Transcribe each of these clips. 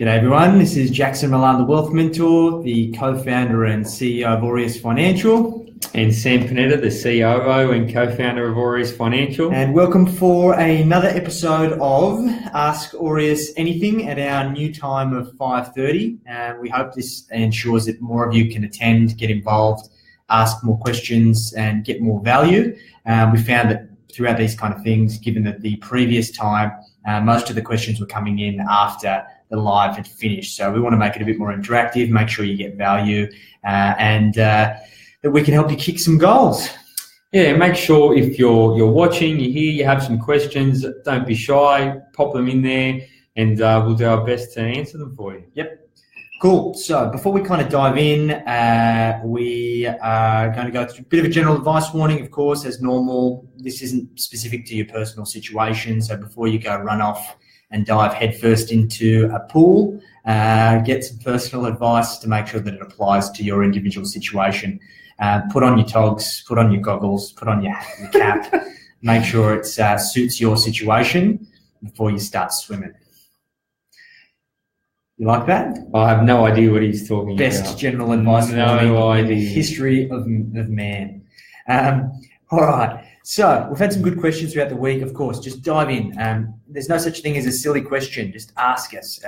G'day everyone, this is Jackson Millan, the Wealth Mentor, the co-founder and CEO of Aureus Financial. And Sam Panetta, the COO and co-founder of Aureus Financial. And welcome for another episode of Ask Aureus Anything at our new time of 5:30. We hope this ensures that more of you can attend, get involved, ask more questions and get more value. We found that throughout these kind of things, given that the previous time, most of the questions were coming in after the live had finished. So we want to make it a bit more interactive, make sure you get value and that we can help you kick some goals. Yeah, make sure if you're watching, you're here, you have some questions, don't be shy, pop them in there and we'll do our best to answer them for you. Yep. Cool. So before we kind of dive in, we are going to go through a bit of a general advice warning, of course, as normal. This isn't specific to your personal situation. So before you go run off and dive headfirst into a pool, get some personal advice to make sure that it applies to your individual situation. Put on your togs, put on your goggles, put on your cap, make sure it suits your situation before you start swimming. You like that? I have no idea what he's talking about. Best general advice in the history of man. All right. So we've had some good questions throughout the week. Of course, just dive in. There's no such thing as a silly question. Just ask us.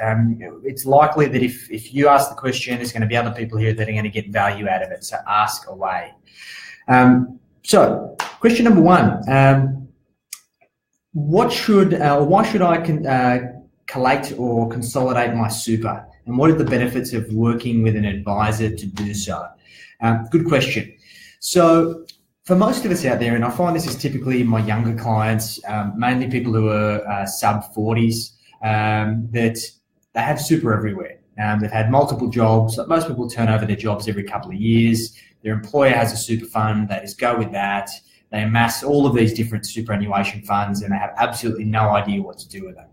It's likely that if you ask the question, there's going to be other people here that are going to get value out of it. So ask away. So question number one, why should I collate or consolidate my super, and what are the benefits of working with an advisor to do so? Good question. So for most of us out there, and I find this is typically my younger clients, mainly people who are sub 40s, that they have super everywhere. They've had multiple jobs. Most people turn over their jobs every couple of years. Their employer has a super fund. They just go with that. They amass all of these different superannuation funds and they have absolutely no idea what to do with them.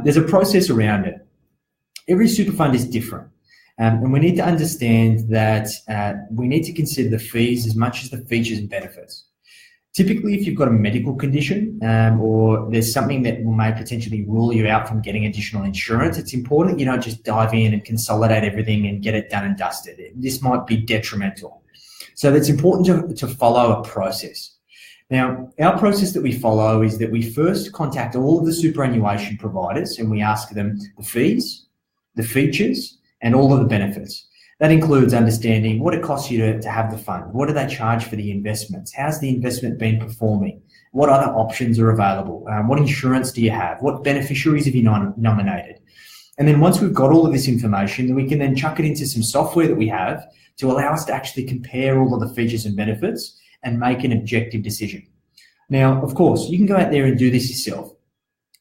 There's a process around it. Every super fund is different. And we need to understand that we need to consider the fees as much as the features and benefits. Typically, if you've got a medical condition or there's something that may potentially rule you out from getting additional insurance, it's important you don't just dive in and consolidate everything and get it done and dusted. This might be detrimental. So it's important to follow a process. Now, our process that we follow is that we first contact all of the superannuation providers and we ask them the fees, the features, and all of the benefits. That includes understanding what it costs you to have the fund. What do they charge for the investments? How's the investment been performing? What other options are available? What insurance do you have? What beneficiaries have you nominated? And then once we've got all of this information, then we can then chuck it into some software that we have to allow us to actually compare all of the features and benefits and make an objective decision. Now, of course, you can go out there and do this yourself.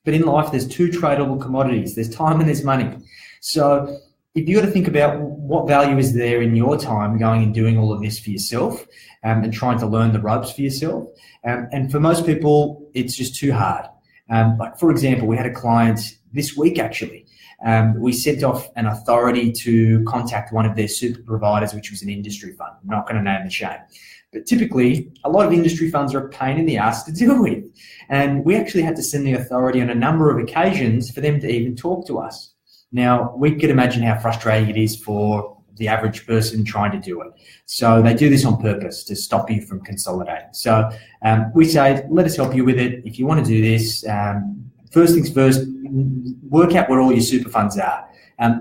But in life, there's two tradable commodities. There's time and there's money. So if you got to think about what value is there in your time going and doing all of this for yourself and trying to learn the ropes for yourself. And for most people, it's just too hard. Like for example, we had a client this week actually. We sent off an authority to contact one of their super providers, which was an industry fund. I'm not going to name the shame. But typically, a lot of industry funds are a pain in the ass to deal with. And we actually had to send the authority on a number of occasions for them to even talk to us. Now, we could imagine how frustrating it is for the average person trying to do it. So they do this on purpose to stop you from consolidating. So we say, let us help you with it. If you want to do this, first things first, work out where all your super funds are.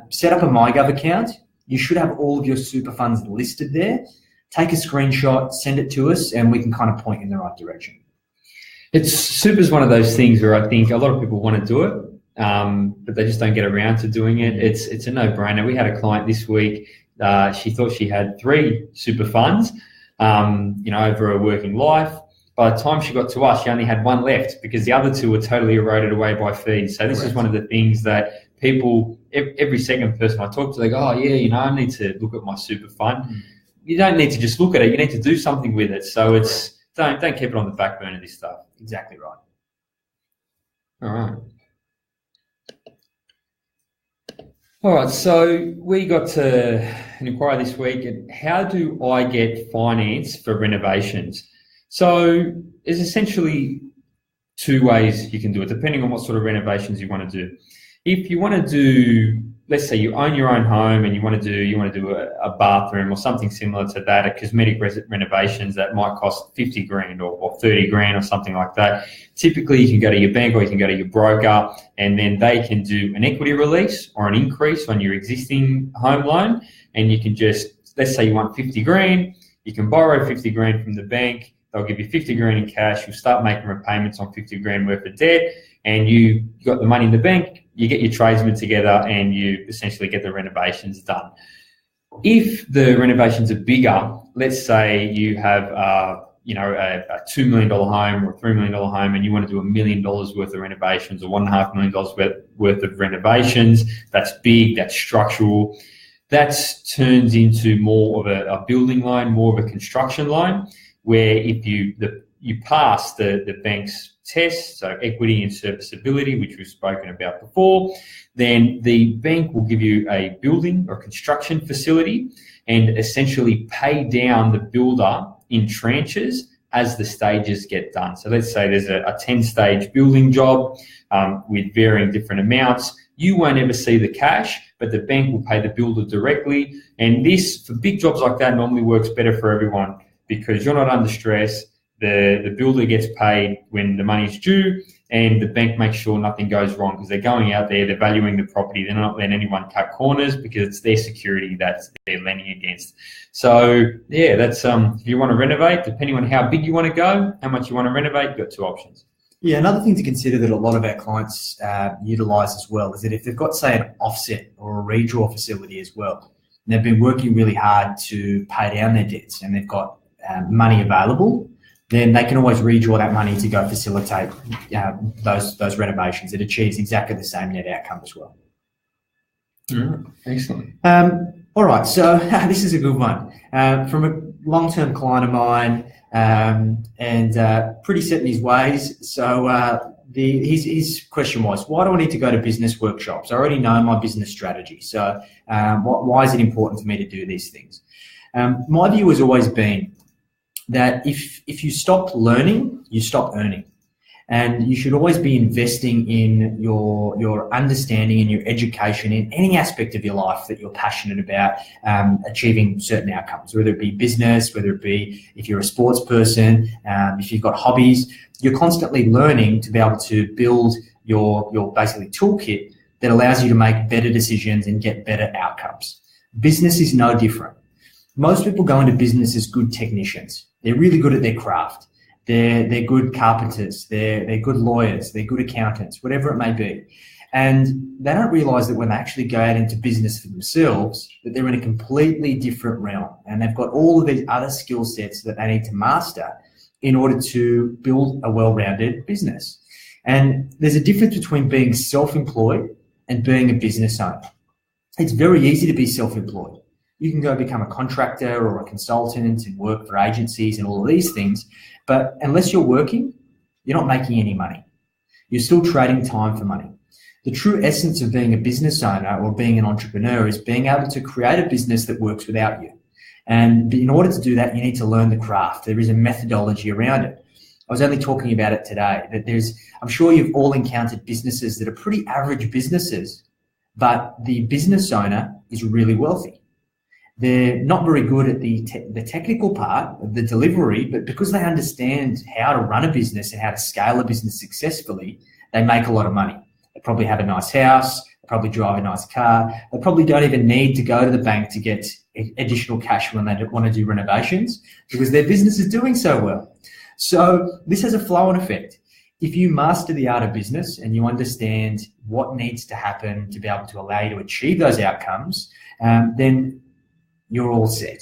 Set up a MyGov account. You should have all of your super funds listed there. Take a screenshot, send it to us, and we can kind of point in the right direction. Super's one of those things where I think a lot of people want to do it, but they just don't get around to doing it. It's a no-brainer. We had a client this week. She thought she had 3 super funds, over her working life. By the time she got to us, she only had 1 left because the other 2 were totally eroded away by fees. So this is one of the things that people, every second person I talk to, they go, oh yeah, I need to look at my super fund. You don't need to just look at it. You need to do something with it. So don't keep it on the back burner, this stuff. Exactly right. All right. So we got an inquiry this week. How do I get finance for renovations? So there's essentially 2 ways you can do it, depending on what sort of renovations you want to do. If you want to do let's say you own your own home and you want to do a bathroom or something similar to that, a cosmetic renovations that might cost 50 grand or 30 grand or something like that. Typically, you can go to your bank or you can go to your broker, and then they can do an equity release or an increase on your existing home loan. And you can just, let's say you want 50 grand, you can borrow 50 grand from the bank. They'll give you 50 grand in cash. You'll start making repayments on 50 grand worth of debt, and you got the money in the bank. You get your tradesmen together and you essentially get the renovations done. If the renovations are bigger, let's say you have a $2 million home or a $3 million home, and you want to do $1 million worth of renovations or $1.5 million worth of renovations. That's big, that's structural. That turns into more of a building loan, more of a construction loan, where if you pass the bank's test, so equity and serviceability, which we've spoken about before, then the bank will give you a building or construction facility and essentially pay down the builder in tranches as the stages get done. So let's say there's a 10-stage building job with varying different amounts. You won't ever see the cash, but the bank will pay the builder directly. And this, for big jobs like that, normally works better for everyone because you're not under stress. The builder gets paid when the money's due, and the bank makes sure nothing goes wrong because they're going out there, they're valuing the property, they're not letting anyone cut corners because it's their security that they're lending against. So yeah, that's if you want to renovate, depending on how big you want to go, how much you want to renovate, you've got two options. Yeah, another thing to consider that a lot of our clients utilise as well is that if they've got, say, an offset or a redraw facility as well, and they've been working really hard to pay down their debts and they've got money available, then they can always redraw that money to go facilitate those renovations. It achieves exactly the same net outcome as well. Excellent. All right, so this is a good one. From a long-term client of mine, and pretty set in his ways. So his question was, why do I need to go to business workshops? I already know my business strategy. So why is it important for me to do these things? My view has always been that if you stop learning, you stop earning. And you should always be investing in your understanding and your education in any aspect of your life that you're passionate about achieving certain outcomes, whether it be business, whether it be if you're a sports person, if you've got hobbies. You're constantly learning to be able to build your basically toolkit that allows you to make better decisions and get better outcomes. Business is no different. Most people go into business as good technicians. They're really good at their craft. They're good carpenters, they're good lawyers, they're good accountants, whatever it may be. And they don't realise that when they actually go out into business for themselves, that they're in a completely different realm. And they've got all of these other skill sets that they need to master in order to build a well-rounded business. And there's a difference between being self-employed and being a business owner. It's very easy to be self-employed. You can go become a contractor or a consultant and work for agencies and all of these things. But unless you're working, you're not making any money. You're still trading time for money. The true essence of being a business owner or being an entrepreneur is being able to create a business that works without you. And in order to do that, you need to learn the craft. There is a methodology around it. I was only talking about it today, that I'm sure you've all encountered businesses that are pretty average businesses, but the business owner is really wealthy. They're not very good at the technical part of the delivery, but because they understand how to run a business and how to scale a business successfully, they make a lot of money. They probably have a nice house, they probably drive a nice car, they probably don't even need to go to the bank to get additional cash when they want to do renovations because their business is doing so well. So this has a flow-on effect. If you master the art of business and you understand what needs to happen to be able to allow you to achieve those outcomes, then you're all set.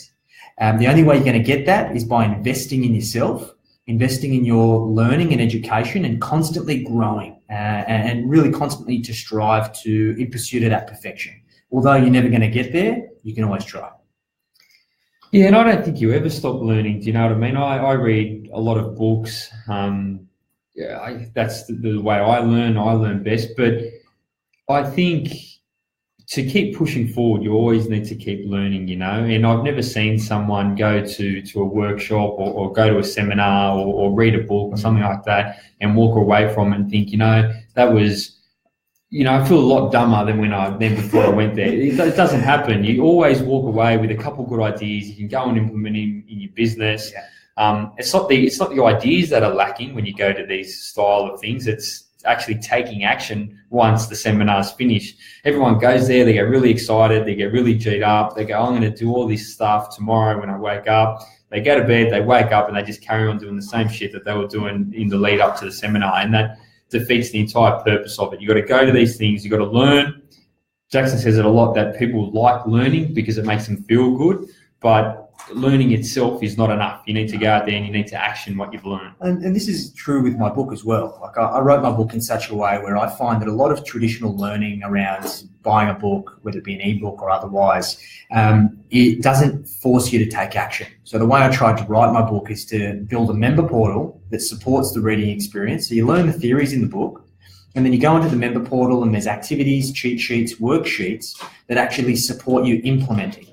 The only way you're going to get that is by investing in yourself, investing in your learning and education, and constantly growing and really constantly to strive in pursuit of that perfection. Although you're never going to get there, you can always try. Yeah, and I don't think you ever stop learning. Do you know what I mean? I read a lot of books. That's the way I learn best. But I think to keep pushing forward, you always need to keep learning, and I've never seen someone go to a workshop or go to a seminar or read a book or something like that and walk away from it and think, that was I feel a lot dumber than before I went there. It doesn't happen. You always walk away with a couple of good ideas. You can go and implement in your business. Yeah. It's not the ideas that are lacking when you go to these style of things. It's actually taking action once the seminar's finished. Everyone goes there, they get really excited, they get really G'd up. They go, I'm going to do all this stuff tomorrow when I wake up. They go to bed, they wake up, and they just carry on doing the same shit that they were doing in the lead up to the seminar. And that defeats the entire purpose of it. You've got to go to these things. You've got to learn. Jackson says it a lot that people like learning because it makes them feel good, but learning itself is not enough. You need to go out there and you need to action what you've learned. And this is true with my book as well. Like I wrote my book in such a way where I find that a lot of traditional learning around buying a book, whether it be an ebook or otherwise, it doesn't force you to take action. So the way I tried to write my book is to build a member portal that supports the reading experience. So you learn the theories in the book, and then you go into the member portal and there's activities, cheat sheets, worksheets that actually support you implementing.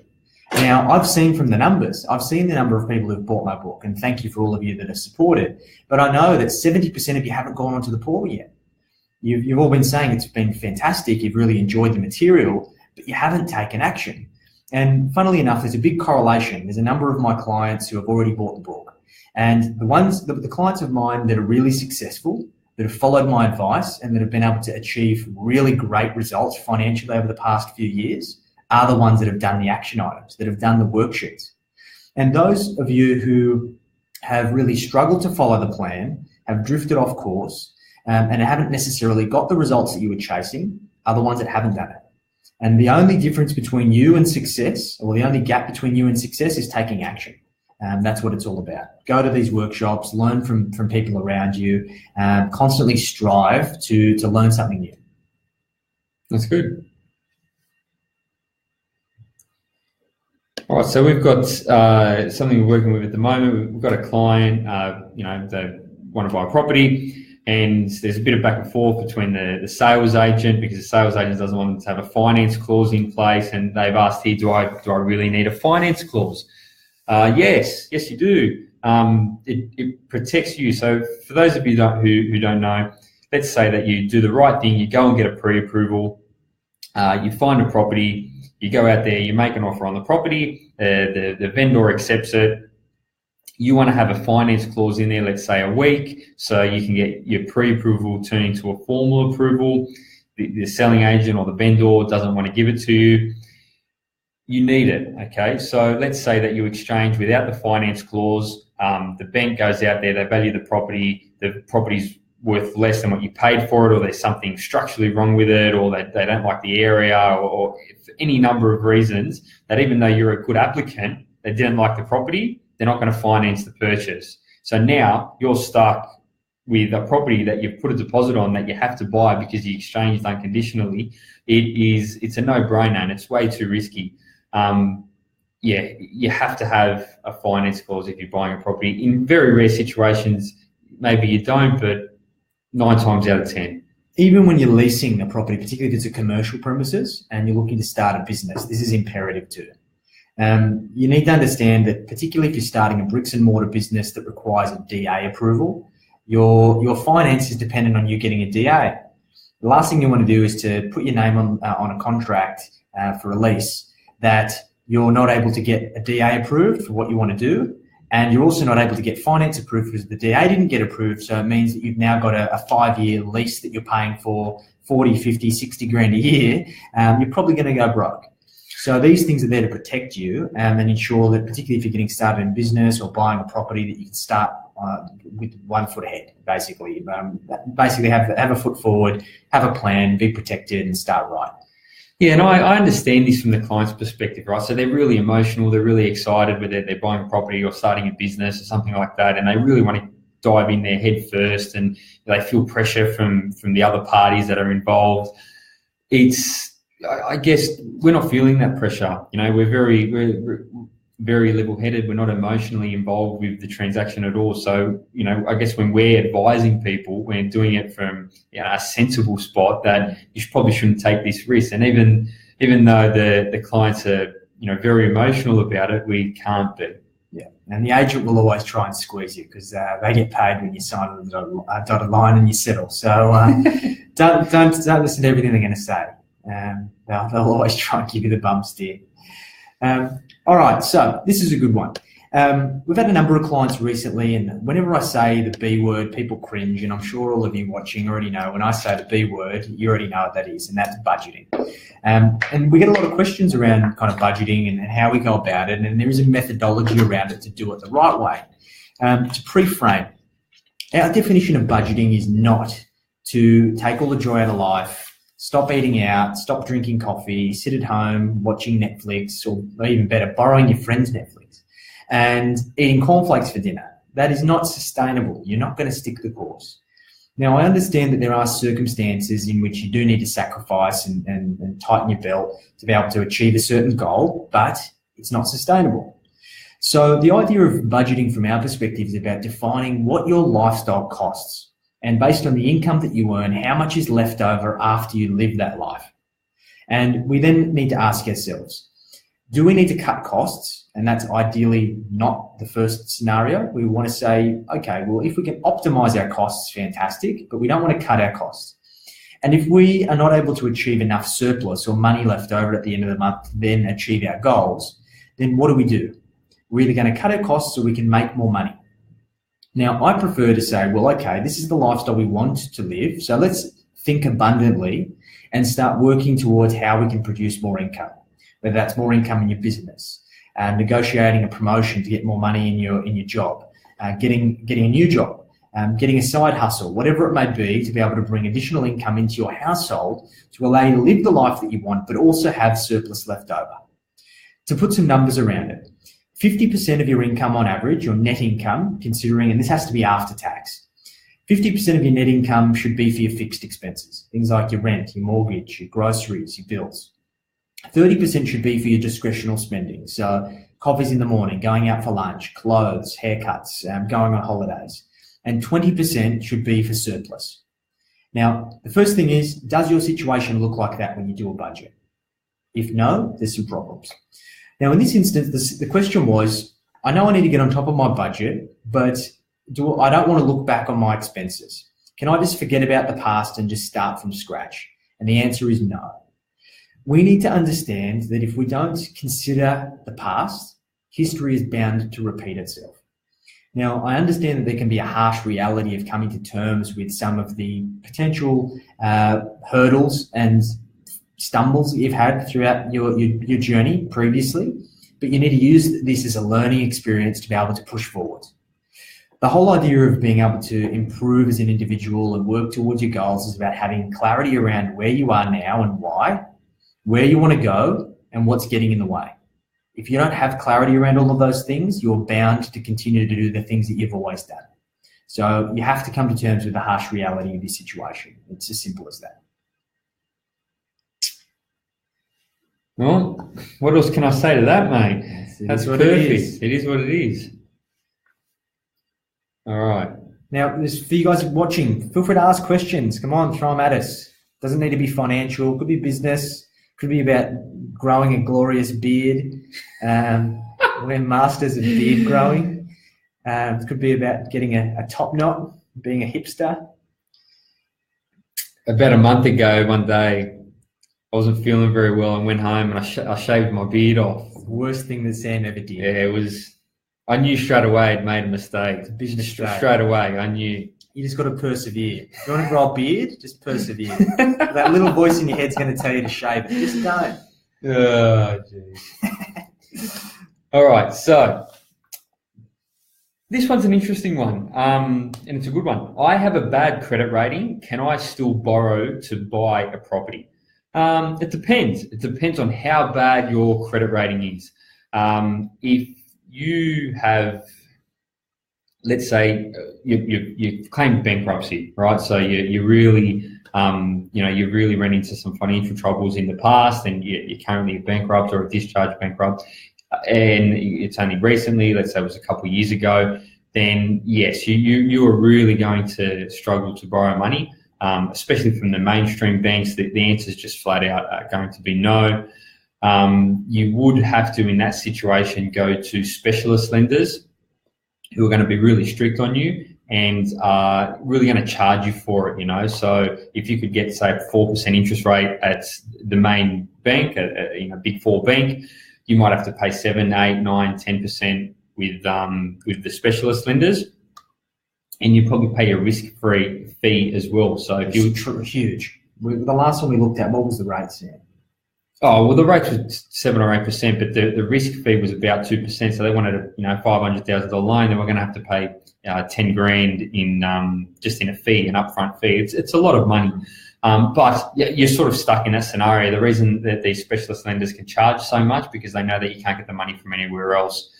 Now, I've seen from the numbers, I've seen the number of people who've bought my book, and thank you for all of you that have supported, but I know that 70% of you haven't gone onto the portal yet. You've all been saying it's been fantastic, you've really enjoyed the material, but you haven't taken action. And funnily enough, there's a big correlation. There's a number of my clients who have already bought the book, and the clients of mine that are really successful, that have followed my advice and that have been able to achieve really great results financially over the past few years are the ones that have done the action items, that have done the worksheets. And those of you who have really struggled to follow the plan, have drifted off course, and haven't necessarily got the results that you were chasing are the ones that haven't done it. And the only difference between you and success, or the only gap between you and success, is taking action. That's what it's all about. Go to these workshops, learn from people around you, constantly strive to learn something new. That's good. All right, so we've got something we're working with at the moment. We've got a client, they want to buy a property, and there's a bit of back and forth between the sales agent, because the sales agent doesn't want them to have a finance clause in place, and they've asked here, do I really need a finance clause? Yes, you do. It protects you. So for those of you who don't know, let's say that you do the right thing, you go and get a pre-approval, you find a property, you go out there, you make an offer on the property, the vendor accepts it. You want to have a finance clause in there, let's say a week, so you can get your pre-approval turned into a formal approval. The selling agent or the vendor doesn't want to give it to you. You need it, okay? So let's say that you exchange without the finance clause. The bank goes out there, they value the property's worth less than what you paid for it, or there's something structurally wrong with it, or they don't like the area, or for any number of reasons, that even though you're a good applicant, they didn't like the property, they're not going to finance the purchase. So now you're stuck with a property that you've put a deposit on that you have to buy because you exchanged unconditionally. It's a no-brainer, and it's way too risky. You have to have a finance clause if you're buying a property. In very rare situations, maybe you don't, but 9 times out of 10. Even when you're leasing a property, particularly if it's a commercial premises and you're looking to start a business, this is imperative too. You need to understand that, particularly if you're starting a bricks and mortar business that requires a DA approval, your finance is dependent on you getting a DA. The last thing you want to do is to put your name on a contract for a lease that you're not able to get a DA approved for what you want to do, and you're also not able to get finance approved because the DA didn't get approved. So it means that you've now got a 5-year lease that you're paying for 40, 50, 60 grand a year. You're probably going to go broke. So these things are there to protect you and ensure that, particularly if you're getting started in business or buying a property, that you can start with 1 foot ahead, basically. Basically have a foot forward, have a plan, be protected, and start right. Yeah, and I understand this from the client's perspective, right? So they're really emotional, they're really excited whether they're buying a property or starting a business or something like that, and they really want to dive in there head first, and they feel pressure from the other parties that are involved. I guess we're not feeling that pressure. We're very level-headed. We're not emotionally involved with the transaction at all. So, I guess when we're advising people, we're doing it from a sensible spot that you probably shouldn't take this risk. And even though the clients are, very emotional about it, we can't be. Yeah. And the agent will always try and squeeze you because they get paid when you sign on the dotted line and you settle. So don't listen to everything they're going to say. They'll always try and give you the bum steer. All right, so this is a good one. We've had a number of clients recently, and whenever I say the B word, people cringe, and I'm sure all of you watching already know when I say the B word, you already know what that is, and that's budgeting. And we get a lot of questions around kind of budgeting and how we go about it, and there is a methodology around it to do it the right way. To pre-frame, our definition of budgeting is not to take all the joy out of life, stop eating out, stop drinking coffee, sit at home watching Netflix, or even better, borrowing your friend's Netflix and eating cornflakes for dinner. That is not sustainable. You're not going to stick the course. Now, I understand that there are circumstances in which you do need to sacrifice and tighten your belt to be able to achieve a certain goal, but it's not sustainable. So the idea of budgeting from our perspective is about defining what your lifestyle costs, and based on the income that you earn, how much is left over after you live that life. And we then need to ask ourselves, do we need to cut costs? And that's ideally not the first scenario. We want to say, okay, well, if we can optimize our costs, fantastic, but we don't want to cut our costs. And if we are not able to achieve enough surplus or money left over at the end of the month to then achieve our goals, then what do? We're either going to cut our costs or we can make more money. Now, I prefer to say, well, okay, this is the lifestyle we want to live, so let's think abundantly and start working towards how we can produce more income, whether that's more income in your business, negotiating a promotion to get more money in your job, getting a new job, getting a side hustle, whatever it may be, to be able to bring additional income into your household to allow you to live the life that you want, but also have surplus left over. To put some numbers around it, 50% of your income on average, your net income, considering, and this has to be after tax, 50% of your net income should be for your fixed expenses, things like your rent, your mortgage, your groceries, your bills. 30% should be for your discretional spending. So coffees in the morning, going out for lunch, clothes, haircuts, going on holidays. And 20% should be for surplus. Now, the first thing is, does your situation look like that when you do a budget? If no, there's some problems. Now, in this instance, the question was, I know I need to get on top of my budget, but I don't want to look back on my expenses. Can I just forget about the past and just start from scratch? And the answer is no. We need to understand that if we don't consider the past, history is bound to repeat itself. Now, I understand that there can be a harsh reality of coming to terms with some of the potential hurdles and stumbles that you've had throughout your journey previously, but you need to use this as a learning experience to be able to push forward. The whole idea of being able to improve as an individual and work towards your goals is about having clarity around where you are now and why, where you want to go, and what's getting in the way. If you don't have clarity around all of those things, you're bound to continue to do the things that you've always done. So you have to come to terms with the harsh reality of your situation. It's as simple as that. Well, what else can I say to that, mate? That's perfect. It is what it is. All right. Now, for you guys watching, feel free to ask questions. Come on, throw them at us. Doesn't need to be financial. Could be business. Could be about growing a glorious beard. We're masters of beard growing. It could be about getting a top knot, being a hipster. About a month ago, one day, I wasn't feeling very well and went home and I shaved my beard off. Worst thing that Sam ever did. Yeah, it was. I knew straight away I'd made a mistake. It's a big mistake. Straight away, I knew. You just got to persevere. If you want to grow a beard, just persevere. That little voice in your head's going to tell you to shave it. Just don't. Oh, jeez. All right, so this one's an interesting one, and it's a good one. I have a bad credit rating. Can I still borrow to buy a property? It depends. It depends on how bad your credit rating is. If you have, let's say, you claimed bankruptcy, right? So you really, you really ran into some financial troubles in the past, and you're currently bankrupt or a discharged bankrupt, and it's only recently, let's say it was a couple of years ago, then yes, you are really going to struggle to borrow money. Especially from the mainstream banks, the answer is just flat out going to be no. You would have to, in that situation, go to specialist lenders who are going to be really strict on you and are really going to charge you for it, you know. So if you could get, say, 4% interest rate at the main bank, Big Four bank, you might have to pay 7, 8, 9, 10% with the specialist lenders, and you probably pay a risk-free fee as well. So if you huge. The last one we looked at, what was the rates there? Oh, well, the rates were 7 or 8%, but the risk fee was about 2%. So they wanted a $500,000 loan, then we're going to have to pay 10 grand in just in a fee, an upfront fee. It's a lot of money, but you're sort of stuck in that scenario. The reason that these specialist lenders can charge so much because they know that you can't get the money from anywhere else.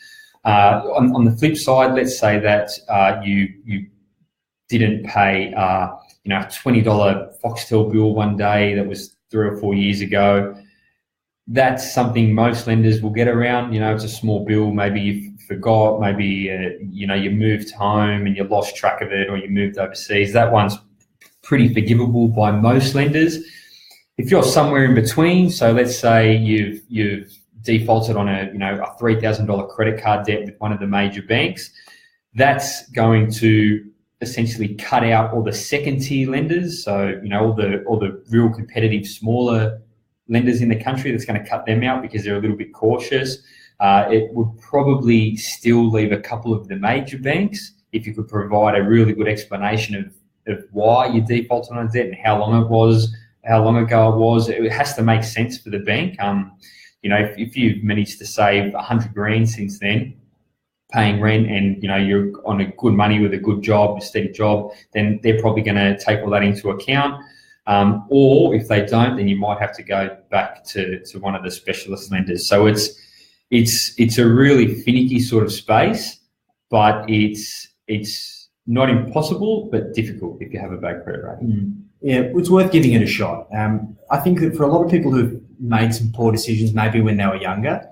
On the flip side, let's say that you didn't pay a $20 Foxtel bill one day that was 3 or 4 years ago. That's something most lenders will get around. It's a small bill. Maybe you forgot. Maybe you moved home and you lost track of it, or you moved overseas. That one's pretty forgivable by most lenders. If you're somewhere in between, so let's say you've defaulted on a $3,000 credit card debt with one of the major banks, that's going to essentially cut out all the second tier lenders. So all the real competitive smaller lenders in the country. That's going to cut them out because they're a little bit cautious. It would probably still leave a couple of the major banks if you could provide a really good explanation of why you defaulted on a debt and how long ago it was. It has to make sense for the bank. If you've managed to save 100 grand since then, paying rent, and you're on a good money with a good job, a steady job, then they're probably going to take all that into account. Or if they don't, then you might have to go back to one of the specialist lenders. So it's a really finicky sort of space, but it's not impossible, but difficult if you have a bad credit rating. Yeah, it's worth giving it a shot. I think that for a lot of people who've made some poor decisions, maybe when they were younger,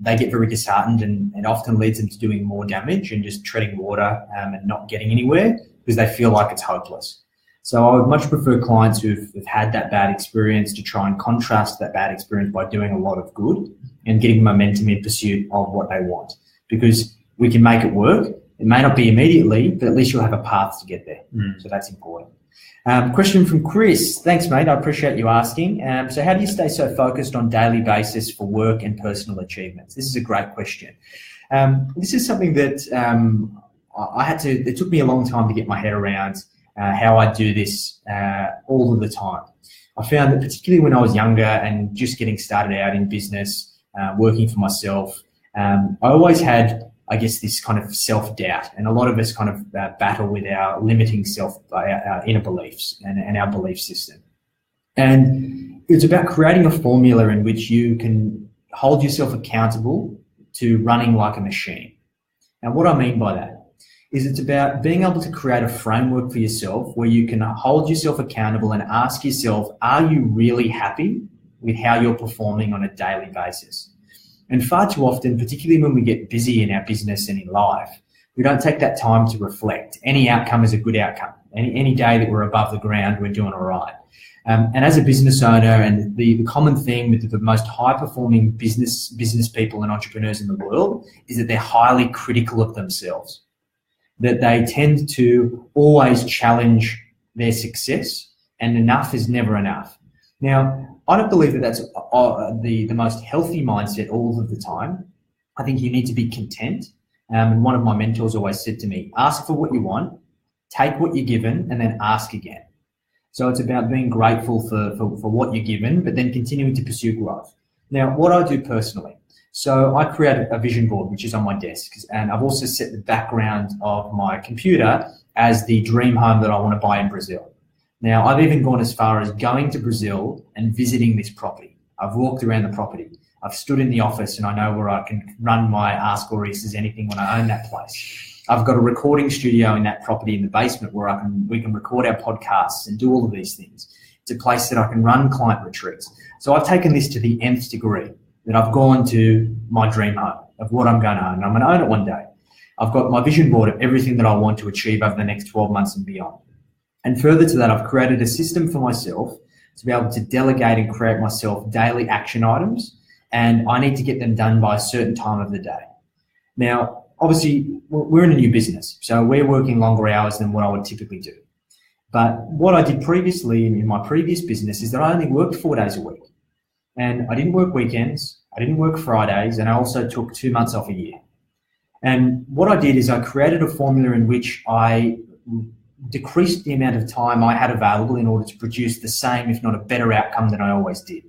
they get very disheartened, and it often leads them to doing more damage and just treading water and not getting anywhere because they feel like it's hopeless. So I would much prefer clients who've had that bad experience to try and contrast that bad experience by doing a lot of good and getting momentum in pursuit of what they want, because we can make it work. It may not be immediately, but at least you'll have a path to get there. So that's important. Question from Chris. Thanks, mate. I appreciate you asking. So how do you stay so focused on daily basis for work and personal achievements? This is a great question. This is something that it took me a long time to get my head around how I do this all of the time. I found that particularly when I was younger and just getting started out in business, working for myself, I always had, I guess, this kind of self-doubt, and a lot of us kind of battle with our limiting our inner beliefs and our belief system. And it's about creating a formula in which you can hold yourself accountable to running like a machine. Now, what I mean by that is it's about being able to create a framework for yourself where you can hold yourself accountable and ask yourself, are you really happy with how you're performing on a daily basis? And far too often, particularly when we get busy in our business and in life, we don't take that time to reflect. Any outcome is a good outcome. Any day that we're above the ground, we're doing all right. And as a business owner, and the common theme with the most high-performing business people and entrepreneurs in the world is that they're highly critical of themselves, that they tend to always challenge their success, and enough is never enough. Now, I don't believe that that's the most healthy mindset all of the time. I think you need to be content. And one of my mentors always said to me, ask for what you want, take what you're given, and then ask again. So it's about being grateful for what you're given, but then continuing to pursue growth. Now, what I do personally, so I create a vision board, which is on my desk, and I've also set the background of my computer as the dream home that I want to buy in Brazil. Now, I've even gone as far as going to Brazil and visiting this property. I've walked around the property. I've stood in the office and I know where I can run my Ask Aureus as anything when I own that place. I've got a recording studio in that property in the basement where we can record our podcasts and do all of these things. It's a place that I can run client retreats. So I've taken this to the nth degree, that I've gone to my dream home of what I'm going to own. And I'm going to own it one day. I've got my vision board of everything that I want to achieve over the next 12 months and beyond. And further to that, I've created a system for myself to be able to delegate and create myself daily action items, and I need to get them done by a certain time of the day. Now, obviously we're in a new business, so we're working longer hours than what I would typically do. But what I did previously in my previous business is that I only worked 4 days a week. And I didn't work weekends, I didn't work Fridays, and I also took 2 months off a year. And what I did is I created a formula in which I decreased the amount of time I had available in order to produce the same, if not a better outcome than I always did.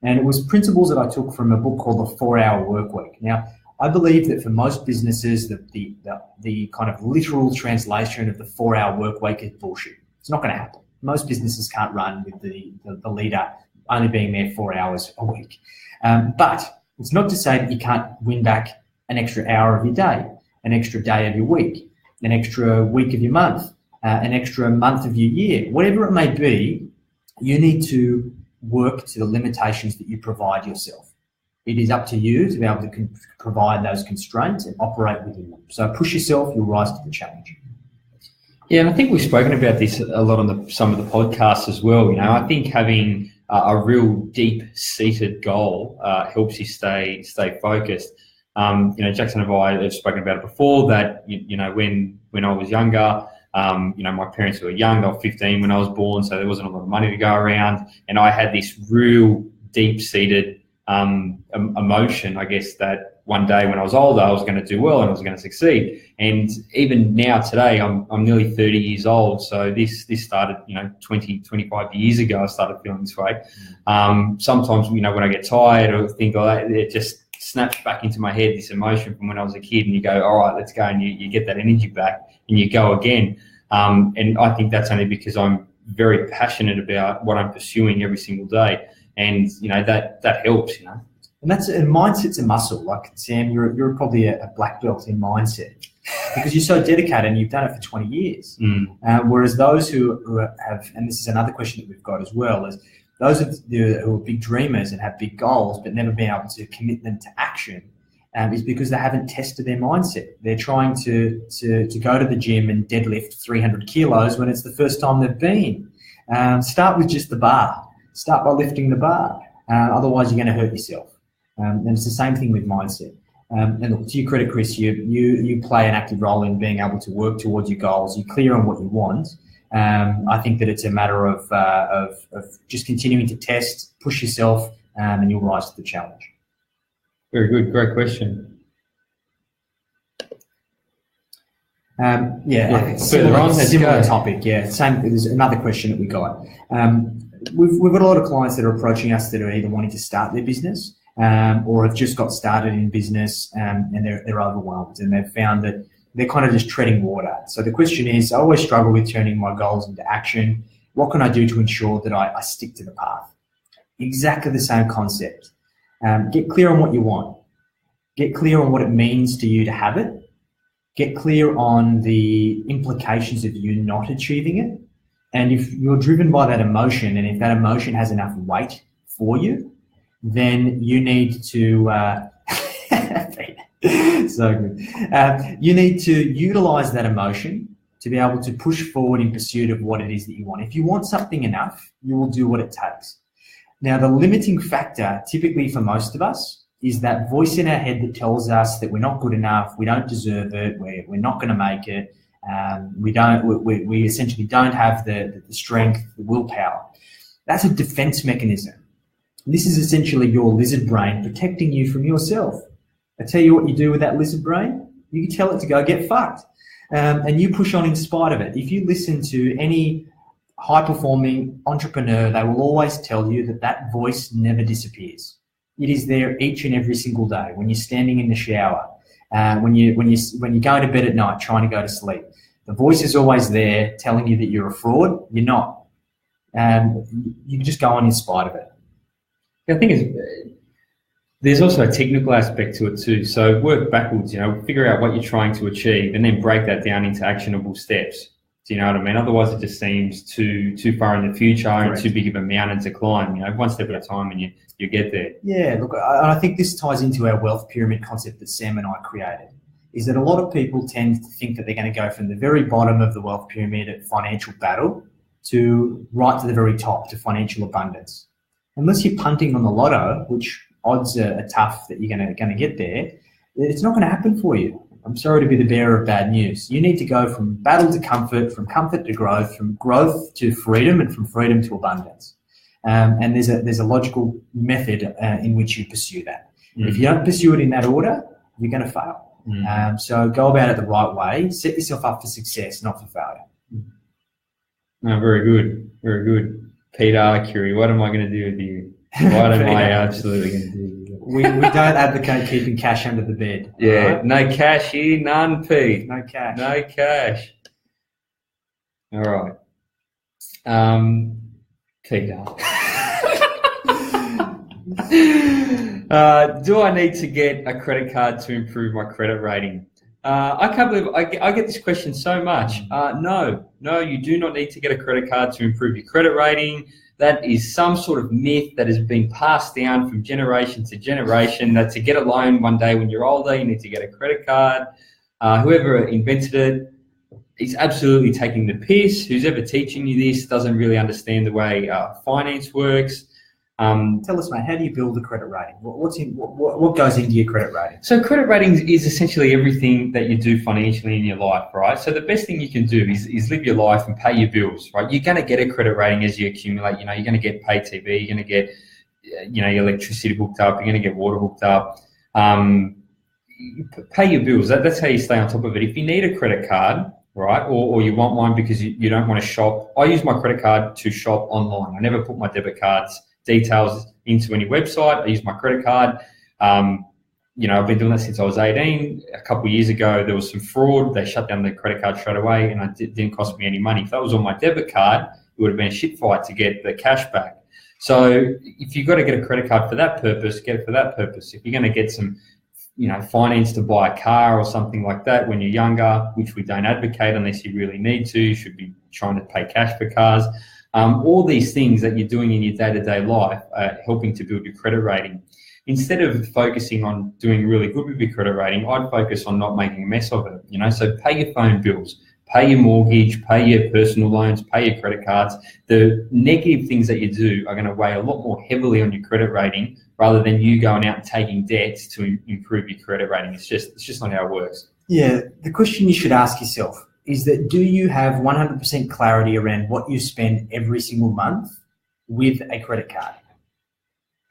And it was principles that I took from a book called The 4-Hour Workweek. Now, I believe that for most businesses, the kind of literal translation of the 4-hour workweek is bullshit. It's not going to happen. Most businesses can't run with the leader only being there 4 hours a week. But it's not to say that you can't win back an extra hour of your day, an extra day of your week, an extra week of your month, an extra month of your year. Whatever it may be, you need to work to the limitations that you provide yourself. It is up to you to be able to provide those constraints and operate within them. So push yourself, you'll rise to the challenge. Yeah, and I think we've spoken about this a lot on some of the podcasts as well. You know, I think having a real deep-seated goal helps you stay focused. You know, Jackson and I have spoken about it before that, you know, when I was younger, you know, my parents were young, they were 15 when I was born, so there wasn't a lot of money to go around. And I had this real deep-seated emotion, I guess, that one day when I was older, I was going to do well and I was going to succeed. And even now today, I'm nearly 30 years old. So this started, you know, 20, 25 years ago, I started feeling this way. Sometimes, you know, when I get tired or think like that, it just snaps back into my head, this emotion from when I was a kid, and you go, all right, let's go. And you get that energy back and you go again. And I think that's only because I'm very passionate about what I'm pursuing every single day. And, you know, that helps, you know. And mindset's a muscle. Like, Sam, you're probably a black belt in mindset because you're so dedicated and you've done it for 20 years. Whereas those who have, and this is another question that we've got as well, is those who are big dreamers and have big goals but never been able to commit them to action is because they haven't tested their mindset. They're trying to go to the gym and deadlift 300 kilos when it's the first time they've been. Start with just the bar. Start by lifting the bar. Otherwise, you're going to hurt yourself. And it's the same thing with mindset. And look, to your credit, Chris, you play an active role in being able to work towards your goals. You're clear on what you want. I think that it's a matter of just continuing to test, push yourself, and you'll rise to the challenge. Very good. Great question. Similar topic. Yeah, same. There's another question that we got. We've got a lot of clients that are approaching us that are either wanting to start their business or have just got started in business and they're overwhelmed and they've found that they're kind of just treading water. So the question is, I always struggle with turning my goals into action. What can I do to ensure that I stick to the path? Exactly the same concept. Get clear on what you want. Get clear on what it means to you to have it. Get clear on the implications of you not achieving it. And if you're driven by that emotion, and if that emotion has enough weight for you, then you need to so good. You need to utilize that emotion to be able to push forward in pursuit of what it is that you want. If you want something enough, you will do what it takes. Now, the limiting factor, typically for most of us, is that voice in our head that tells us that we're not good enough, we don't deserve it, we're not going to make it. We essentially don't have the strength, the willpower. That's a defense mechanism. This is essentially your lizard brain protecting you from yourself. I tell you what you do with that lizard brain. You tell it to go get fucked. And you push on in spite of it. If you listen to any high-performing entrepreneur, they will always tell you that voice never disappears. It is there each and every single day. When you're standing in the shower, when you're going to bed at night trying to go to sleep, the voice is always there telling you that you're a fraud. You're not. You just go on in spite of it. I think there's also a technical aspect to it too. So work backwards, you know, figure out what you're trying to achieve and then break that down into actionable steps. Do you know what I mean? Otherwise it just seems too far in the future and too big of a mountain to climb, you know, one step at a time and you get there. Yeah, look, I think this ties into our wealth pyramid concept that Sam and I created, is that a lot of people tend to think that they're going to go from the very bottom of the wealth pyramid at financial battle to right to the very top to financial abundance. Unless you're punting on the lotto, which odds are tough that you're going to get there, it's not going to happen for you. I'm sorry to be the bearer of bad news. You need to go from battle to comfort, from comfort to growth, from growth to freedom, and from freedom to abundance. And there's a logical method in which you pursue that. If you don't pursue it in that order, you're going to fail. So go about it the right way. Set yourself up for success, not for failure. No, very good. Very good. Peter, Curie, what am I going to do with you? What am I absolutely going to do with you? We don't advocate keeping cash under the bed. Yeah, right? no cash here, none, Pete. No cash. No cash. All right. Peter. Do I need to get a credit card to improve my credit rating? I can't believe I get this question so much. No, you do not need to get a credit card to improve your credit rating. That is some sort of myth that has been passed down from generation to generation, that to get a loan one day when you're older, you need to get a credit card. Whoever invented it is absolutely taking the piss. Who's ever teaching you this doesn't really understand the way finance works. Tell us, mate, how do you build a credit rating? What goes into your credit rating? So credit ratings is essentially everything that you do financially in your life, right? So the best thing you can do is live your life and pay your bills, right? You're going to get a credit rating as you accumulate. You're going to get pay TV, you're going to get, your electricity hooked up, you're going to get water hooked up. Pay your bills. That's how you stay on top of it. If you need a credit card, right, or you want one because you don't want to shop, I use my credit card to shop online. I never put my debit cards details into any website. I use my credit card. I've been doing that since I was 18. A couple of years ago, there was some fraud. They shut down the credit card straight away, and it didn't cost me any money. If that was on my debit card, it would have been a shit fight to get the cash back. So if you've got to get a credit card for that purpose, get it for that purpose. If you're going to get some, finance to buy a car or something like that when you're younger, which we don't advocate unless you really need to, you should be trying to pay cash for cars. All these things that you're doing in your day-to-day life are helping to build your credit rating. Instead of focusing on doing really good with your credit rating, I'd focus on not making a mess of it. So pay your phone bills, pay your mortgage, pay your personal loans, pay your credit cards. The negative things that you do are going to weigh a lot more heavily on your credit rating rather than you going out and taking debts to improve your credit rating. It's just not how it works. Yeah, the question you should ask yourself is that, do you have 100% clarity around what you spend every single month with a credit card?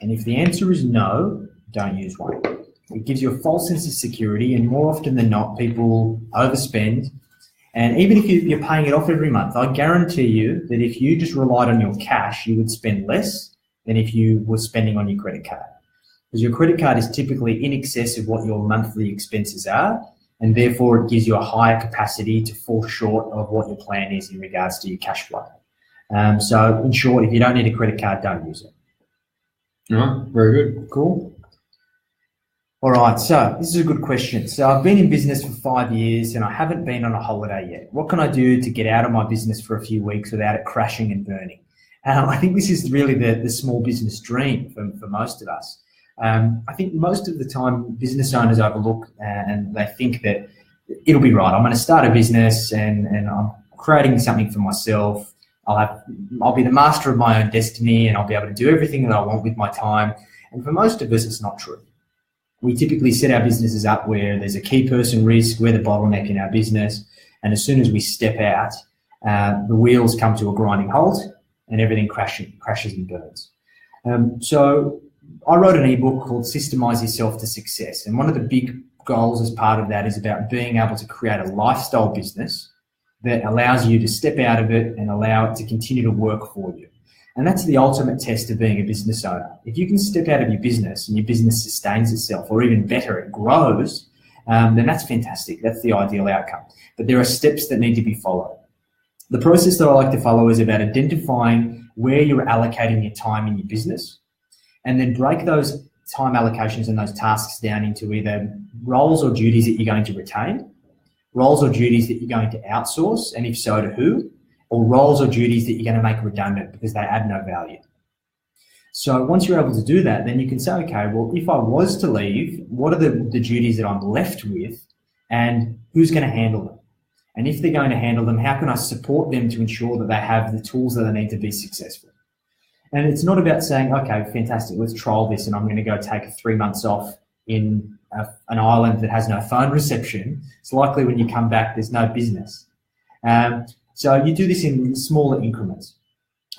And if the answer is no, don't use one. It gives you a false sense of security, and more often than not, people overspend. And even if you're paying it off every month, I guarantee you that if you just relied on your cash, you would spend less than if you were spending on your credit card. Because your credit card is typically in excess of what your monthly expenses are, and therefore it gives you a higher capacity to fall short of what your plan is in regards to your cash flow. So in short, if you don't need a credit card, don't use it. All right, very good. Cool. All right, so this is a good question. So I've been in business for 5 years and I haven't been on a holiday yet. What can I do to get out of my business for a few weeks without it crashing and burning? I think this is really the small business dream for most of us. I think most of the time business owners overlook and they think that it'll be right. I'm going to start a business and I'm creating something for myself. I'll be the master of my own destiny and I'll be able to do everything that I want with my time. And for most of us, it's not true. We typically set our businesses up where there's a key person risk, we're the bottleneck in our business. And as soon as we step out, the wheels come to a grinding halt and everything crashes and burns. So I wrote an ebook called Systemize Yourself to Success. And one of the big goals as part of that is about being able to create a lifestyle business that allows you to step out of it and allow it to continue to work for you. And that's the ultimate test of being a business owner. If you can step out of your business and your business sustains itself, or even better, it grows, then that's fantastic. That's the ideal outcome. But there are steps that need to be followed. The process that I like to follow is about identifying where you're allocating your time in your business, and then break those time allocations and those tasks down into either roles or duties that you're going to retain, roles or duties that you're going to outsource, and if so, to who, or roles or duties that you're going to make redundant because they add no value. So once you're able to do that, then you can say, okay, well, if I was to leave, what are the duties that I'm left with and who's going to handle them? And if they're going to handle them, how can I support them to ensure that they have the tools that they need to be successful? And it's not about saying, okay, fantastic, let's trial this and I'm going to go take 3 months off in an island that has no phone reception, it's likely when you come back, there's no business. So you do this in smaller increments.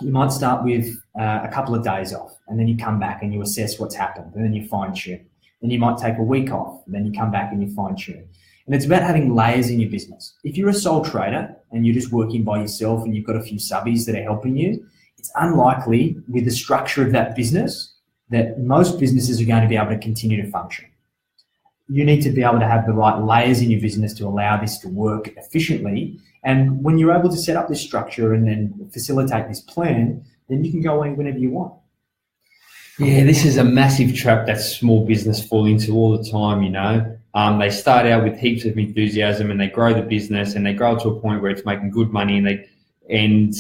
You might start with a couple of days off, and then you come back and you assess what's happened, and then you fine tune. Then you might take a week off, and then you come back and you fine tune. And it's about having layers in your business. If you're a sole trader and you're just working by yourself and you've got a few subbies that are helping you, it's unlikely with the structure of that business that most businesses are going to be able to continue to function. You need to be able to have the right layers in your business to allow this to work efficiently. And when you're able to set up this structure and then facilitate this plan, then you can go away whenever you want. Yeah, this is a massive trap that small business fall into all the time, you know. They start out with heaps of enthusiasm and they grow the business and they grow to a point where it's making good money and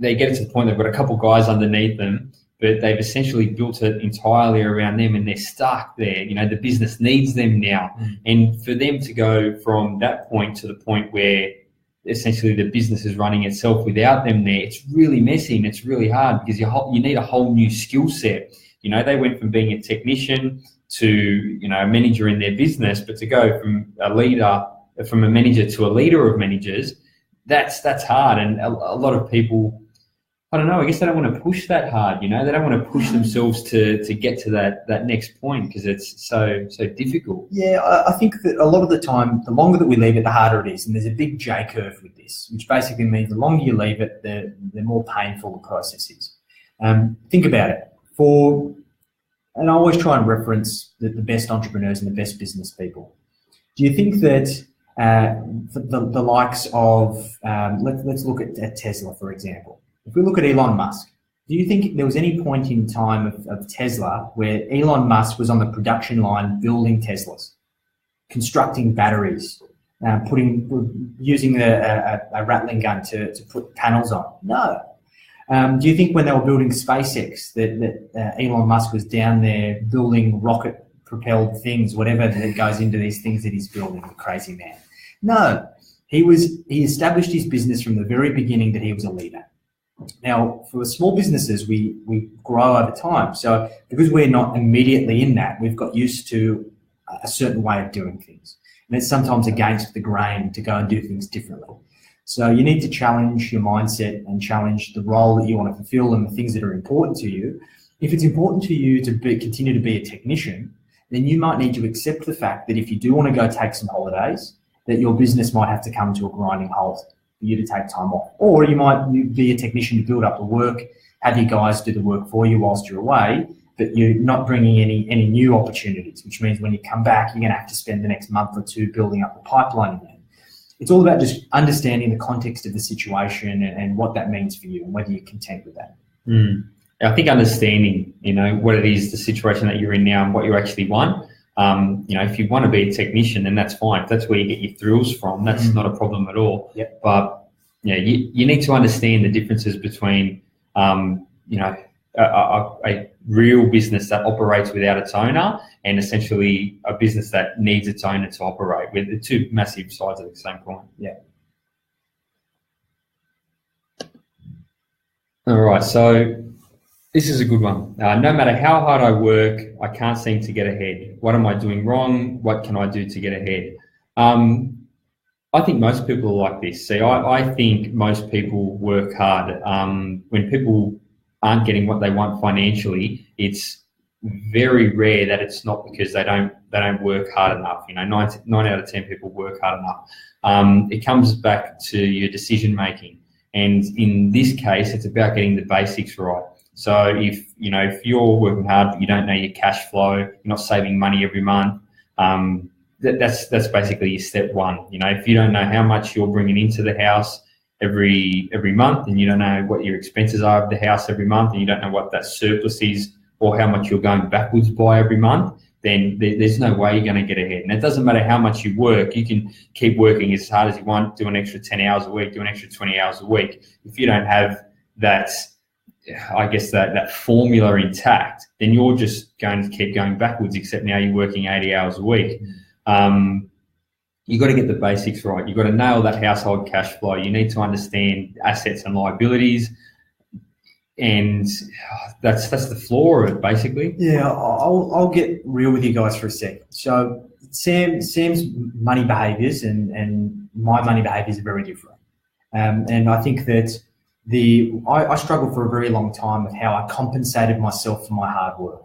they get to the point they've got a couple of guys underneath them, but they've essentially built it entirely around them and they're stuck there. You know, the business needs them now. And for them to go from that point to the point where essentially the business is running itself without them there, it's really messy and it's really hard because you need a whole new skill set. You know, they went from being a technician to, you know, a manager in their business, but to go from a manager to a leader of managers, that's hard. And a lot of people, I don't know, I guess they don't want to push that hard, you know, they don't want to push themselves to get to that next point because it's so difficult. Yeah, I think that a lot of the time, the longer that we leave it, the harder it is. And there's a big J curve with this, which basically means the longer you leave it, the more painful the process is. Think about it. And I always try and reference the best entrepreneurs and the best business people. Do you think that the likes of, let's look at Tesla, for example. If we look at Elon Musk, do you think there was any point in time of Tesla where Elon Musk was on the production line building Teslas, constructing batteries, using a rattling gun to put panels on? No. Do you think when they were building SpaceX that Elon Musk was down there building rocket-propelled things, whatever that goes into these things that he's building, the crazy man? No. He established his business from the very beginning that he was a leader. Now, for small businesses, we grow over time. So because we're not immediately in that, we've got used to a certain way of doing things. And it's sometimes against the grain to go and do things differently. So you need to challenge your mindset and challenge the role that you want to fulfill and the things that are important to you. If it's important to you to continue to be a technician, then you might need to accept the fact that if you do want to go take some holidays, that your business might have to come to a grinding halt for you to take time off. Or you might be a technician to build up the work, have your guys do the work for you whilst you're away, but you're not bringing any new opportunities, which means when you come back, you're going to have to spend the next month or two building up the pipeline again. It's all about just understanding the context of the situation and what that means for you and whether you're content with that. I think understanding, you know, what it is, the situation that you're in now and what you actually want. You know, if you want to be a technician, then that's fine. If that's where you get your thrills from, that's not a problem at all. Yep. But, yeah, you need to understand the differences between, you know, a real business that operates without its owner and essentially a business that needs its owner to operate, with the two massive sides of the same coin. Yeah. All right, so this is a good one. No matter how hard I work, I can't seem to get ahead. What am I doing wrong? What can I do to get ahead? I think most people are like this. See, I think most people work hard. When people aren't getting what they want financially, it's very rare that it's not because they don't work hard enough. You know, 9 out of 10 people work hard enough. It comes back to your decision making, and in this case, it's about getting the basics right. So if you're working hard but you don't know your cash flow, you're not saving money every month, that's basically your step one. You know, if you don't know how much you're bringing into the house every month, and you don't know what your expenses are of the house every month, and you don't know what that surplus is or how much you're going backwards by every month, then there's no way you're going to get ahead. And it doesn't matter how much you work. You can keep working as hard as you want, do an extra 10 hours a week, do an extra 20 hours a week. If you don't have that, I guess, that formula intact, then you're just going to keep going backwards, except now you're working 80 hours a week. You've got to get the basics right. You've got to nail that household cash flow. You need to understand assets and liabilities. and that's the flaw of it, basically. Yeah, I'll get real with you guys for a sec. So Sam's money behaviours and my money behaviours are very different. And I think that I struggled for a very long time with how I compensated myself for my hard work.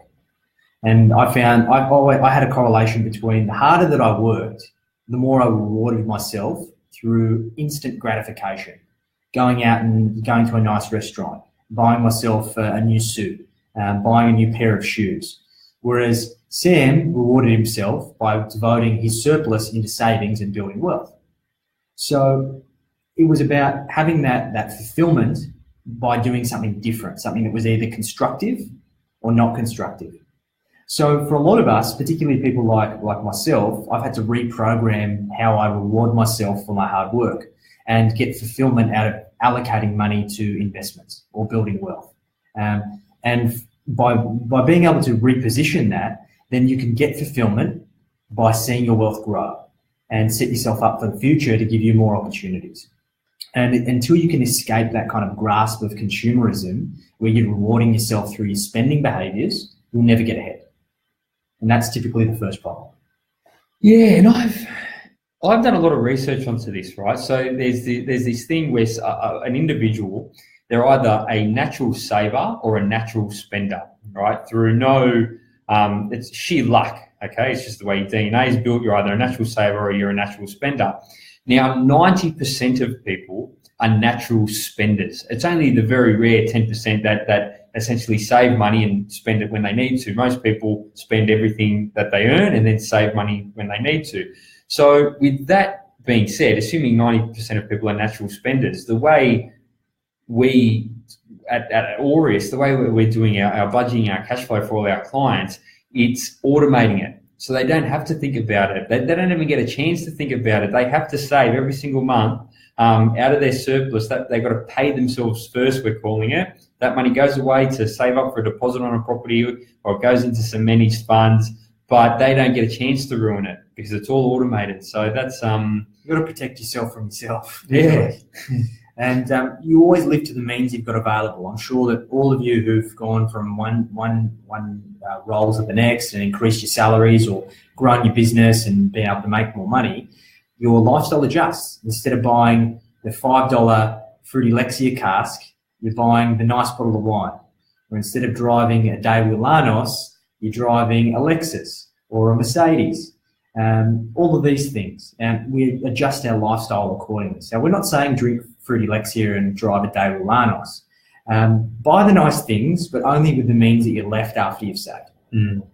And I found I had a correlation between the harder that I worked, the more I rewarded myself through instant gratification, going out and going to a nice restaurant, buying myself a new suit, buying a new pair of shoes. Whereas Sam rewarded himself by devoting his surplus into savings and building wealth. So it was about having that fulfillment by doing something different, something that was either constructive or not constructive. So for a lot of us, particularly people like myself, I've had to reprogram how I reward myself for my hard work and get fulfillment out of allocating money to investments or building wealth. And by being able to reposition that, then you can get fulfillment by seeing your wealth grow and set yourself up for the future to give you more opportunities. And until you can escape that kind of grasp of consumerism, where you're rewarding yourself through your spending behaviours, you'll never get ahead. And that's typically the first problem. Yeah, and I've done a lot of research onto this, right? So there's this thing where an individual, they're either a natural saver or a natural spender, right? Through it's sheer luck, okay? It's just the way your DNA is built. You're either a natural saver or you're a natural spender. Now, 90% of people are natural spenders. It's only the very rare 10% that essentially save money and spend it when they need to. Most people spend everything that they earn and then save money when they need to. So with that being said, assuming 90% of people are natural spenders, the way we at Aureus, the way we're doing our budgeting, our cash flow for all our clients, it's automating it. So they don't have to think about it. They don't even get a chance to think about it. They have to save every single month out of their surplus. That they've got to pay themselves first, we're calling it. That money goes away to save up for a deposit on a property, or it goes into some managed funds, but they don't get a chance to ruin it because it's all automated. So that's you've got to protect yourself from yourself. Yeah. And you always live to the means you've got available. I'm sure that all of you who've gone from one roles to the next and increased your salaries or grown your business and been able to make more money, your lifestyle adjusts. Instead of buying the $5 Fruity Lexia cask, you're buying the nice bottle of wine. Or instead of driving a Daewoo Lanos, you're driving a Lexus or a Mercedes. All of these things. And we adjust our lifestyle accordingly. So we're not saying drink Fruity Lexia and drive a Daewoo Lanos. Buy the nice things, but only with the means that you're left after you've saved. Mm.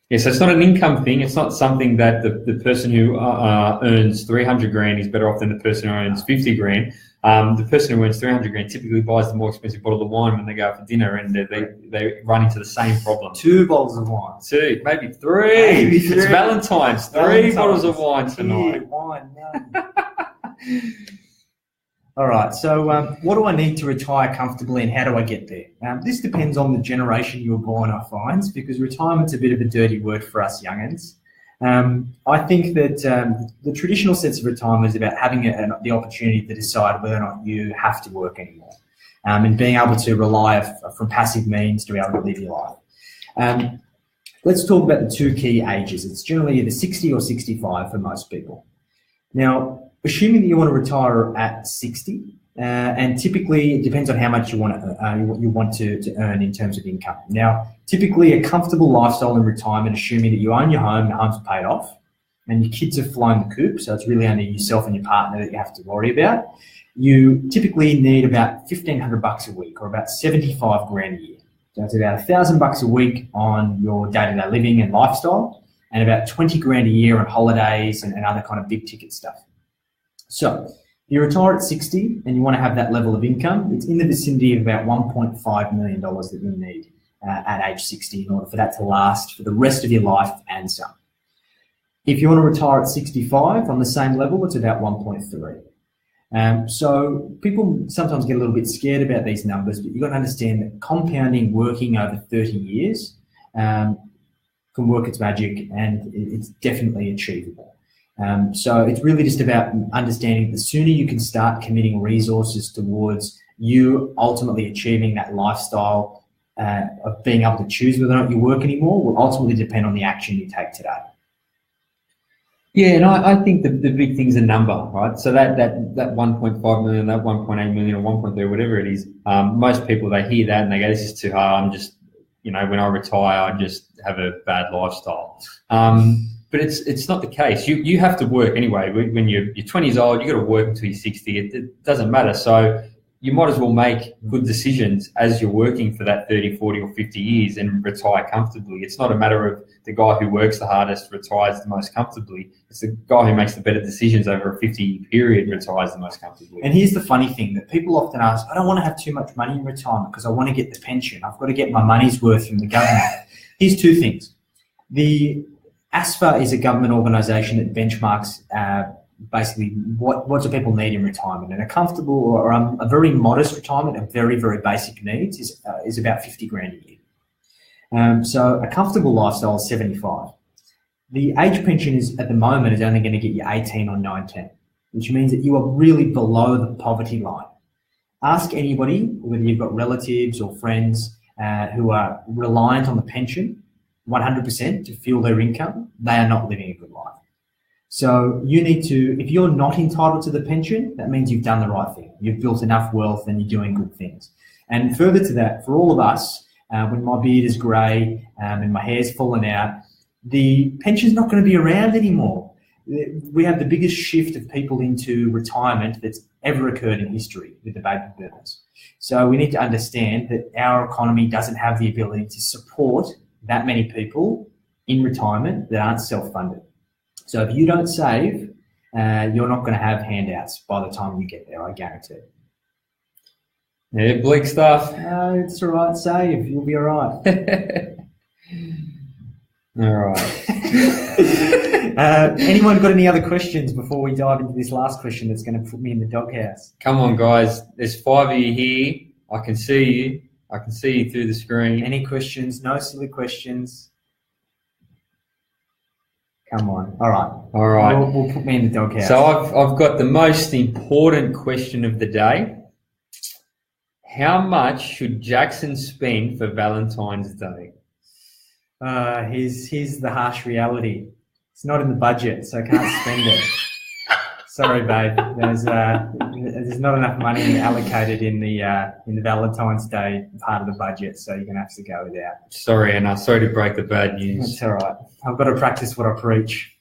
Yeah, so it's not an income thing. It's not something that the person who earns 300 grand is better off than the person who earns 50 grand. The person who earns 300 grand typically buys the more expensive bottle of wine when they go out for dinner, and they run into the same problem. 2 bottles of wine. 2, maybe 3. It's Valentine's. 3 bottles of wine tonight. Wine, no. All right, so what do I need to retire comfortably and how do I get there? This depends on the generation you were born, I find, because retirement's a bit of a dirty word for us young'uns. I think that the traditional sense of retirement is about having the opportunity to decide whether or not you have to work anymore, and being able to rely from passive means to be able to live your life. Let's talk about the 2 key ages. It's generally either 60 or 65 for most people. Now, assuming that you want to retire at 60, and typically it depends on how much you want to earn in terms of income. Now, typically a comfortable lifestyle in retirement, assuming that you own your home, the home's paid off, and your kids have flown the coop, so it's really only yourself and your partner that you have to worry about. You typically need about $1,500 a week, or about 75 grand a year. So it's about $1,000 a week on your day-to-day living and lifestyle, and about 20 grand a year on holidays and other kind of big ticket stuff. So if you retire at 60 and you want to have that level of income, it's in the vicinity of about $1.5 million that you need at age 60 in order for that to last for the rest of your life and some. If you want to retire at 65 on the same level, it's about 1.3. So people sometimes get a little bit scared about these numbers, but you've got to understand that compounding working over 30 years can work its magic, and it's definitely achievable. So it's really just about understanding the sooner you can start committing resources towards you ultimately achieving that lifestyle of being able to choose whether or not you work anymore will ultimately depend on the action you take today. Yeah, and I think the big thing's a number, right? So that 1.5 million, that 1.8 million or 1.3, whatever it is, most people, they hear that and they go, this is too hard. I'm just, when I retire, I just have a bad lifestyle. But it's not the case. You have to work anyway. When you're 20 years old, you got to work until you're 60. It doesn't matter. So you might as well make good decisions as you're working for that 30, 40 or 50 years and retire comfortably. It's not a matter of the guy who works the hardest retires the most comfortably. It's the guy who makes the better decisions over a 50-year period retires the most comfortably. And here's the funny thing that people often ask, I don't want to have too much money in retirement because I want to get the pension. I've got to get my money's worth from the government. Here's two things. The ASFA is a government organisation that benchmarks basically what do people need in retirement, and a comfortable or a very modest retirement of very, very basic needs is about 50 grand a year. So a comfortable lifestyle is 75. The age pension is at the moment is only going to get you 18 or 19, which means that you are really below the poverty line. Ask anybody, whether you've got relatives or friends who are reliant on the pension 100% to fuel their income, they are not living a good life. So you need to, if you're not entitled to the pension, that means you've done the right thing. You've built enough wealth and you're doing good things. And further to that, for all of us, when my beard is grey and my hair's fallen out, the pension's not going to be around anymore. We have the biggest shift of people into retirement that's ever occurred in history with the baby boomers. So we need to understand that our economy doesn't have the ability to support that many people in retirement that aren't self-funded. So if you don't save, you're not going to have handouts by the time you get there, I guarantee. Yeah, bleak stuff. It's all right, save. You'll be all right. All right. Anyone got any other questions before we dive into this last question that's going to put me in the doghouse? Come on, guys. There's 5 of you here. I can see you. I can see you through the screen. Any questions? No silly questions. Come on. All right. All right. We'll put me in the doghouse. So I've got the most important question of the day. How much should Jackson spend for Valentine's Day? Here's the harsh reality. It's not in the budget, so I can't spend it. Sorry, babe. There's not enough money allocated in the Valentine's Day part of the budget, so you're gonna have to go without. Sorry, Anna. Sorry to break the bad news. That's all right. I've got to practice what I preach.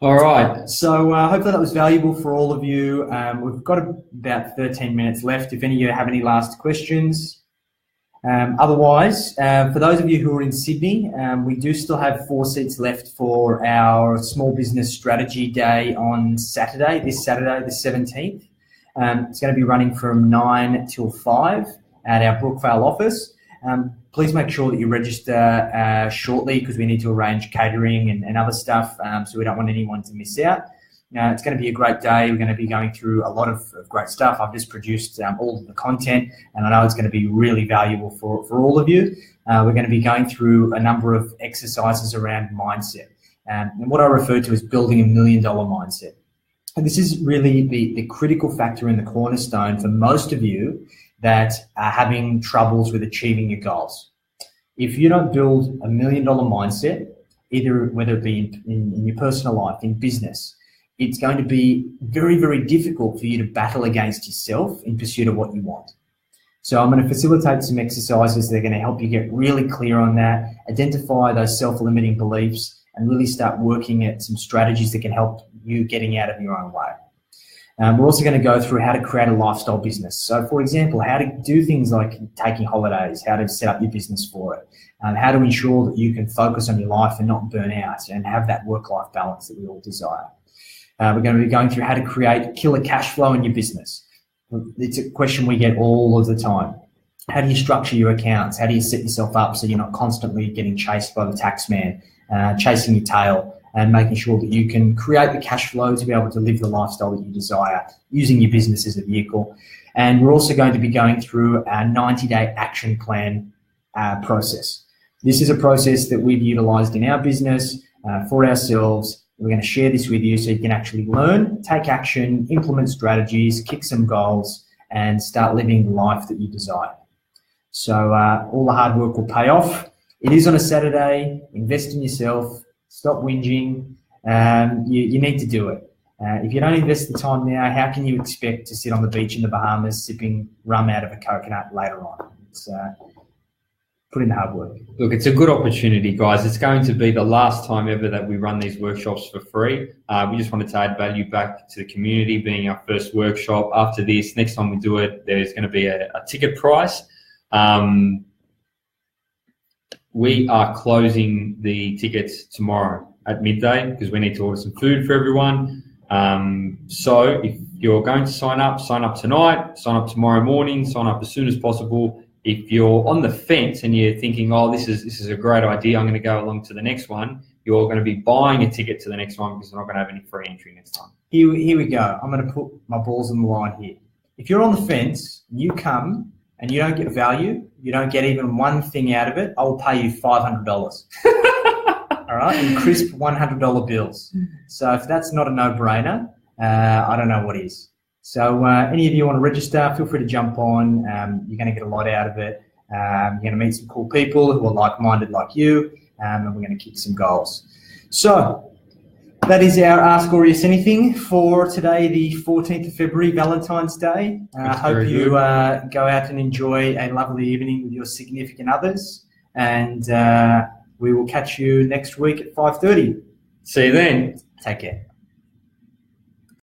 All right. So hopefully that was valuable for all of you. We've got about 13 minutes left. If any of you have any last questions. Otherwise, for those of you who are in Sydney, we do still have 4 seats left for our Small Business Strategy Day on Saturday, the 17th. It's going to be running from 9 till 5 at our Brookvale office. Please make sure that you register shortly because we need to arrange catering and other stuff, so we don't want anyone to miss out. It's going to be a great day. We're going to be going through a lot of great stuff. I've just produced all of the content, and I know it's going to be really valuable for all of you. We're going to be going through a number of exercises around mindset, and what I refer to as building $1 million mindset. And this is really the critical factor in the cornerstone for most of you that are having troubles with achieving your goals. If you don't build $1 million mindset, whether it be in your personal life, in business, it's going to be very, very difficult for you to battle against yourself in pursuit of what you want. So I'm going to facilitate some exercises that are going to help you get really clear on that, identify those self-limiting beliefs, and really start working at some strategies that can help you getting out of your own way. We're also going to go through how to create a lifestyle business. So, for example, how to do things like taking holidays, how to set up your business for it, how to ensure that you can focus on your life and not burn out and have that work-life balance that we all desire. We're going to be going through how to create killer cash flow in your business. It's a question we get all of the time. How do you structure your accounts? How do you set yourself up so you're not constantly getting chased by the tax man, chasing your tail, and making sure that you can create the cash flow to be able to live the lifestyle that you desire using your business as a vehicle. And we're also going to be going through our 90-day action plan process. This is a process that we've utilized in our business for ourselves. We're going to share this with you so you can actually learn, take action, implement strategies, kick some goals, and start living the life that you desire. So all the hard work will pay off. It is on a Saturday. Invest in yourself. Stop whinging. You need to do it. If you don't invest the time now, how can you expect to sit on the beach in the Bahamas sipping rum out of a coconut later on? It's put in the hard work. Look, it's a good opportunity, guys. It's going to be the last time ever that we run these workshops for free. We just wanted to add value back to the community, being our first workshop. After this, next time we do it, there's going to be a ticket price. We are closing the tickets tomorrow at midday because we need to order some food for everyone. So if you're going to sign up tonight, sign up tomorrow morning, sign up as soon as possible. If you're on the fence and you're thinking, oh, this is a great idea, I'm going to go along to the next one, you're going to be buying a ticket to the next one because we're not going to have any free entry next time. Here we go. I'm going to put my balls on the line here. If you're on the fence, you come and you don't get value, you don't get even one thing out of it, I will pay you $500. All right, in crisp $100 bills. So if that's not a no-brainer, I don't know what is. So any of you want to register, feel free to jump on. You're going to get a lot out of it. You're going to meet some cool people who are like-minded like you, and we're going to kick some goals. So that is our Ask Aureus Anything for today, the 14th of February, Valentine's Day. I hope you go out and enjoy a lovely evening with your significant others, and we will catch you next week at 5:30. See you then. Take care.